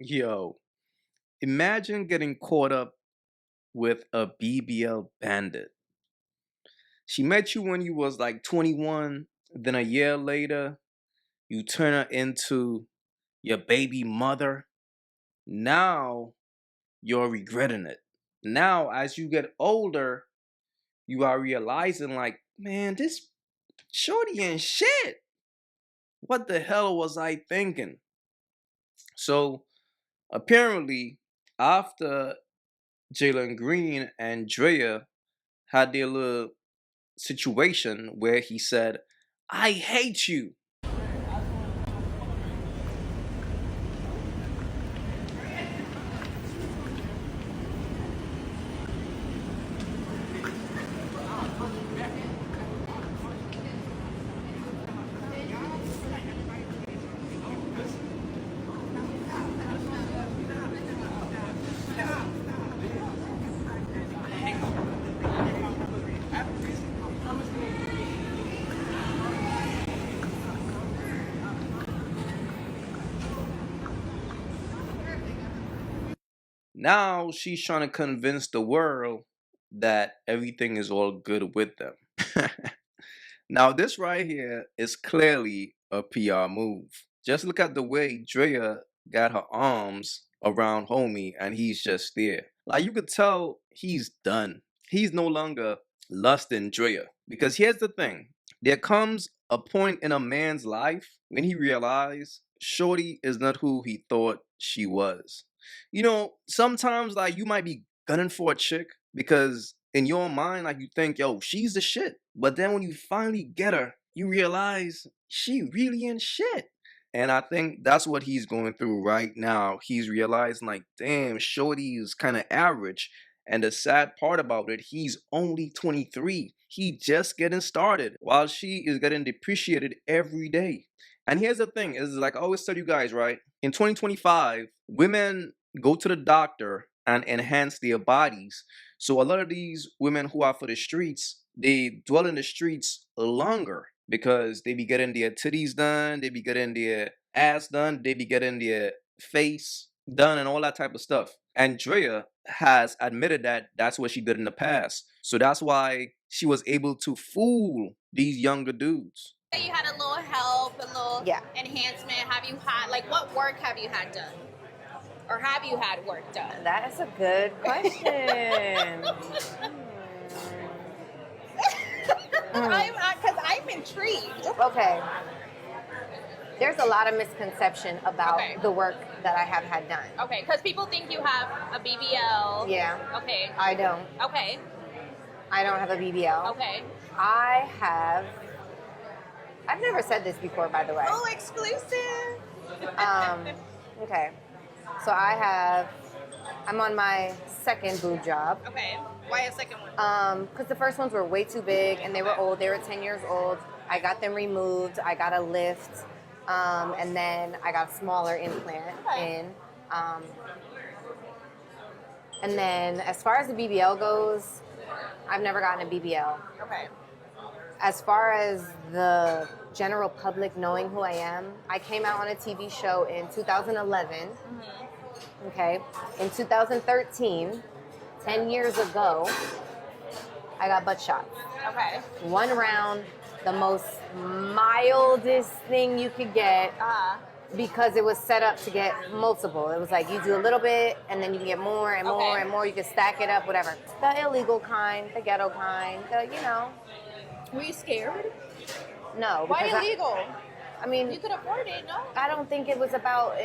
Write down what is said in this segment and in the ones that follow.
Yo, imagine getting caught up with a BBL bandit. She met you when you was like 21, then a year later, you turn her into your baby mother. Now you're regretting it. Now, as you get older, you are realizing, like, man, this shorty ain't shit. What the hell was I thinking? So, apparently, after Jalen Green and Draya had their little situation where he said, I hate you. Now she's trying to convince the world that everything is all good with them. Now, this right here is clearly a PR move. Just look at the way Drea got her arms around homie and he's just there. Like you could tell he's done. He's no longer lusting Drea. Because here's the thing. There comes a point in a man's life when he realizes Shorty is not who he thought she was. You know, sometimes like you might be gunning for a chick because in your mind, like you think, yo, she's the shit. But then when you finally get her, you realize she really ain't shit. And I think that's what he's going through right now. He's realizing, like, damn, Shorty is kind of average. And the sad part about it, he's only 23. He just getting started while she is getting depreciated every day. And here's the thing, is like I always tell you guys, right? In 2025, women go to the doctor and enhance their bodies. So a lot of these women who are for the streets, they dwell in the streets longer because they be getting their titties done, they be getting their ass done, they be getting their face done, and all that type of stuff. Andrea has admitted that that's what she did in the past. So that's why she was able to fool these younger dudes. You had a little help, a little Yeah. enhancement. Have you had, like, what work have you had done? Or have you had work done? That is a good question. Because I'm intrigued. Okay. There's a lot of misconception about Okay. the work that I have had done. Okay, because people think you have a BBL. Yeah. Okay. I don't. Okay. I don't have a BBL. Okay. I've never said this before, by the way. Oh, exclusive. Okay. So I'm on my second boob job. Okay. Why a second one? Because the first ones were way too big and they were old. They were 10 years old. I got them removed. I got a lift. And then I got a smaller implant in. And then as far as the BBL goes, I've never gotten a BBL. Okay. As far as the general public knowing who I am, I came out on a TV show in 2011. Okay. In 2013, 10 years ago, I got butt shots. Okay. One round, the most mildest thing you could get because it was set up to get multiple. It was like you do a little bit and then you can get more and more and more. You can stack it up, whatever. The illegal kind, the ghetto kind, Were you scared? No. Why illegal? I mean, You could afford it, no? I don't think it was about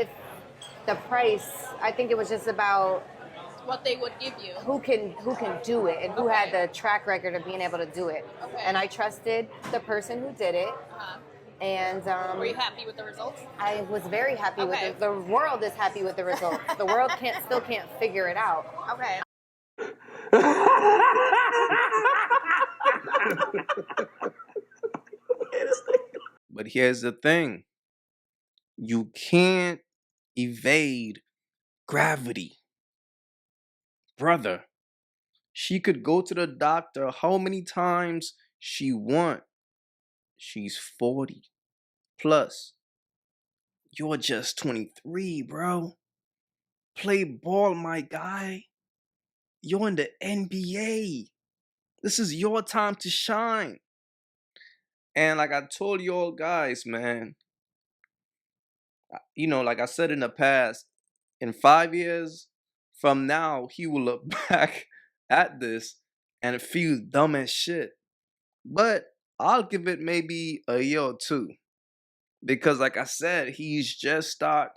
the price. I think it was just about What they would give you. who can do it and who had the track record of being able to do it. Okay. And I trusted the person who did it. And Were you happy with the results? I was very happy with Okay. it. The world is happy with the results. The world still can't figure it out. Okay. But here's the thing. You can't evade gravity. Brother, she could go to the doctor how many times she want. She's 40 plus. You're just 23, bro. Play ball, my guy. You're in the NBA. This is your time to shine. And like I told you all guys, man, like I said in the past, in 5 years from now, he will look back at this and feel dumb as shit. But I'll give it maybe a year or two. Because like I said, he's just start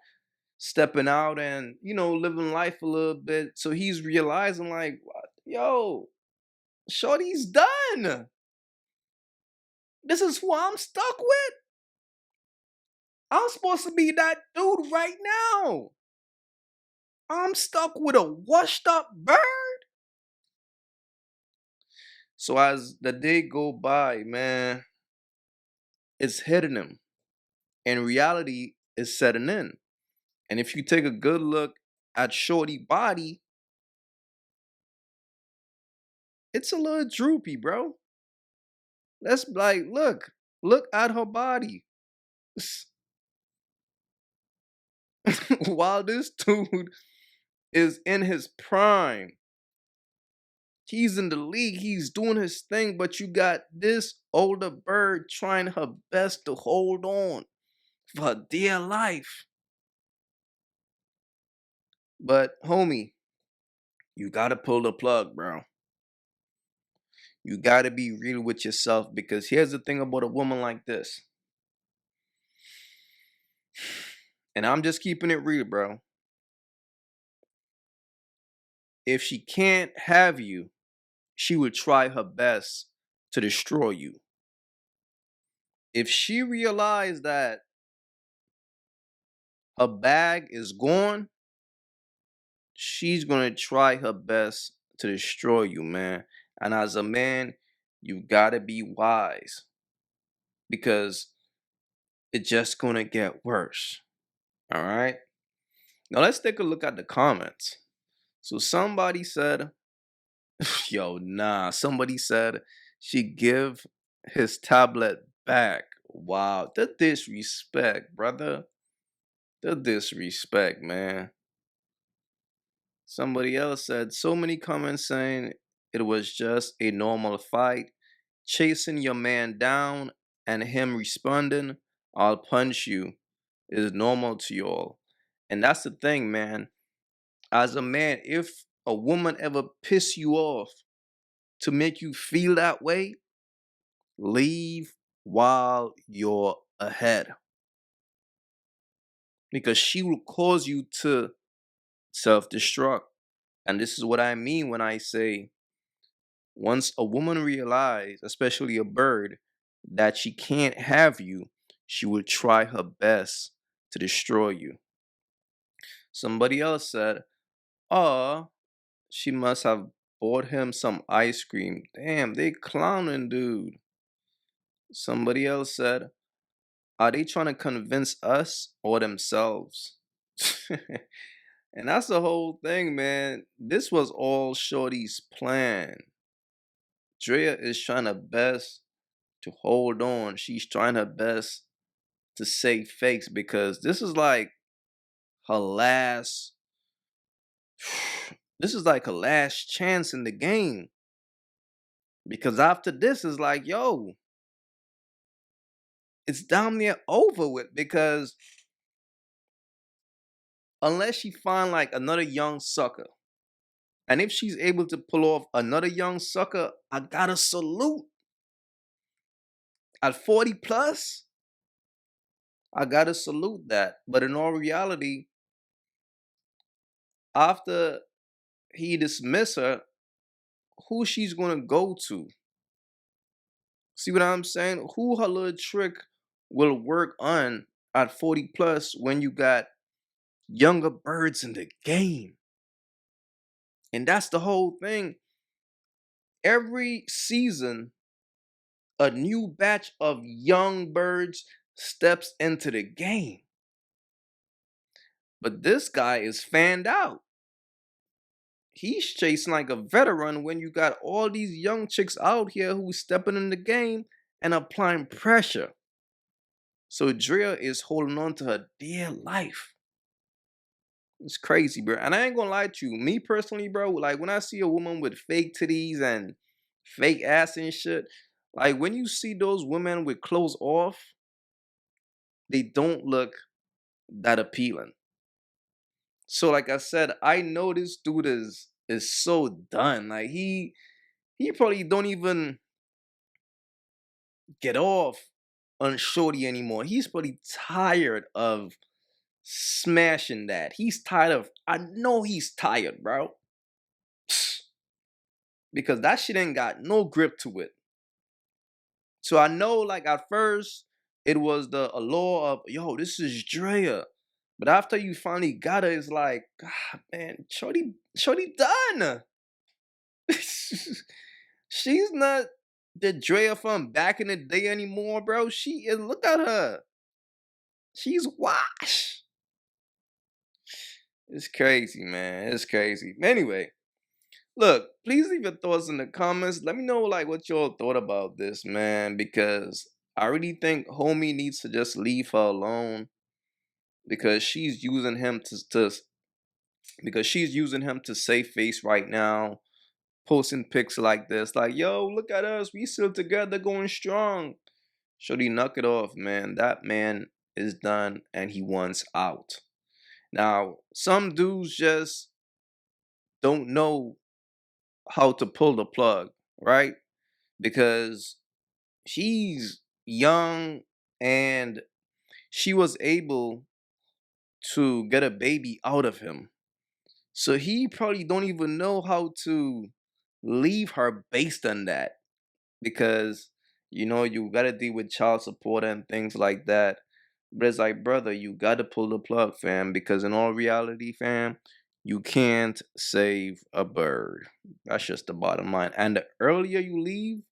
stepping out and, living life a little bit. So he's realizing like, yo, shorty's done. This is who I'm stuck with. I'm supposed to be that dude right now. I'm stuck with a washed up bird. So as the day go by, man, it's hitting him. And reality is setting in. And if you take a good look at Shorty body, it's a little droopy, bro. That's like, look at her body. While this dude is in his prime, he's in the league, he's doing his thing, but you got this older bird trying her best to hold on for dear life. But homie, you gotta pull the plug, bro. You gotta be real with yourself, because here's the thing about a woman like this. And I'm just keeping it real, bro. If she can't have you, she will try her best to destroy you. If she realized that her bag is gone, she's gonna try her best to destroy you, man. And as a man, you gotta be wise, because it's just gonna get worse. All right. Now let's take a look at the comments. So somebody said, yo, nah. Somebody said she give his tablet back. Wow, the disrespect, brother. The disrespect, man. Somebody else said, so many comments saying it was just a normal fight, chasing your man down and him responding, I'll punch you, is normal to y'all. And that's the thing, man. As a man, if a woman ever piss you off to make you feel that way, leave while you're ahead. Because she will cause you to self-destruct. And this is what I mean when I say, once a woman realizes, especially a bird, that she can't have you, she will try her best to destroy you. Somebody else said, oh, she must have bought him some ice cream. Damn, they clowning, dude. Somebody else said, are they trying to convince us or themselves? And that's the whole thing, man. This was all Shorty's plan. Draya is trying her best to hold on. She's trying her best to save face, because this is like her last this is like her last chance in the game. Because after this is like, yo, it's damn near over with, because unless she find like another young sucker, and if she's able to pull off another young sucker, I gotta salute. At 40 plus, I gotta salute that. But in all reality, after he dismiss her, who she's gonna go to? See what I'm saying? Who her little trick will work on at 40 plus when you got younger birds in the game? And that's the whole thing. Every season, a new batch of young birds steps into the game. But this guy is fanned out. He's chasing like a veteran when you got all these young chicks out here who's stepping in the game and applying pressure. So Draya is holding on to her dear life. It's crazy, bro. And I ain't gonna lie to you. Me personally, bro, like when I see a woman with fake titties and fake ass and shit, like when you see those women with clothes off, they don't look that appealing. So like I said, I know this dude is so done. Like he probably don't even get off on shorty anymore. He's probably tired of smashing that. He's tired of, I know he's tired, bro. Because that shit ain't got no grip to it. So I know like at first it was the allure of, yo, this is Draya. But after you finally got her, it's like, God, man, Shorty done. She's not the Draya from back in the day anymore, bro. She is, look at her. She's washed. It's crazy, man. It's crazy. Anyway, look, please leave your thoughts in the comments. Let me know like what y'all thought about this, man, because I really think homie needs to just leave her alone because she's using him to because she's using him to save face right now, posting pics like this, like, yo, look at us, we still together, going strong. Shorty, knock it off, man. That man is done and he wants out. Now, some dudes just don't know how to pull the plug, right? Because she's young and she was able to get a baby out of him. So he probably don't even know how to leave her based on that because you gotta deal with child support and things like that. But it's like, brother, you gotta pull the plug, fam, because in all reality, fam, you can't save a bird. That's just the bottom line. And the earlier you leave,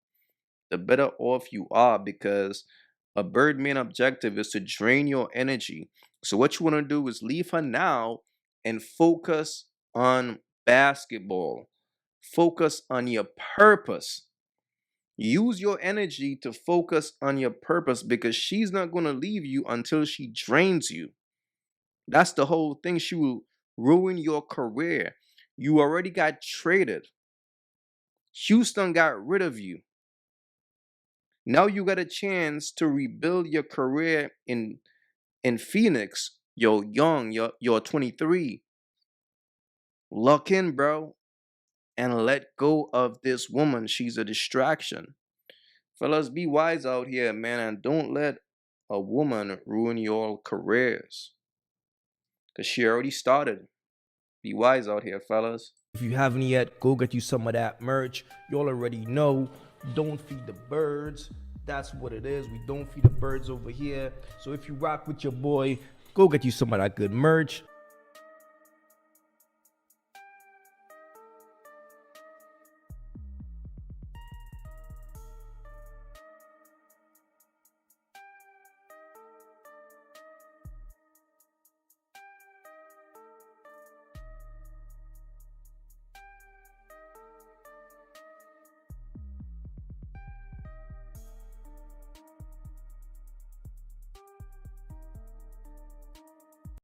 the better off you are because a bird main objective is to drain your energy. So what you want to do is leave her now and focus on basketball. Focus on your purpose. Use your energy to focus on your purpose because she's not going to leave you until she drains you. That's the whole thing. She will ruin your career. You already got traded. Houston got rid of you. Now you got a chance to rebuild your career in Phoenix. You're young, you're 23. Lock in, bro, and let go of this woman. She's a distraction. Fellas, be wise out here, man, and don't let a woman ruin your careers. Cause she already started. Be wise out here, fellas. If you haven't yet, go get you some of that merch. You all already know. Don't feed the birds. That's what it is. We don't feed the birds over here. So if you rock with your boy, go get you some of that good merch.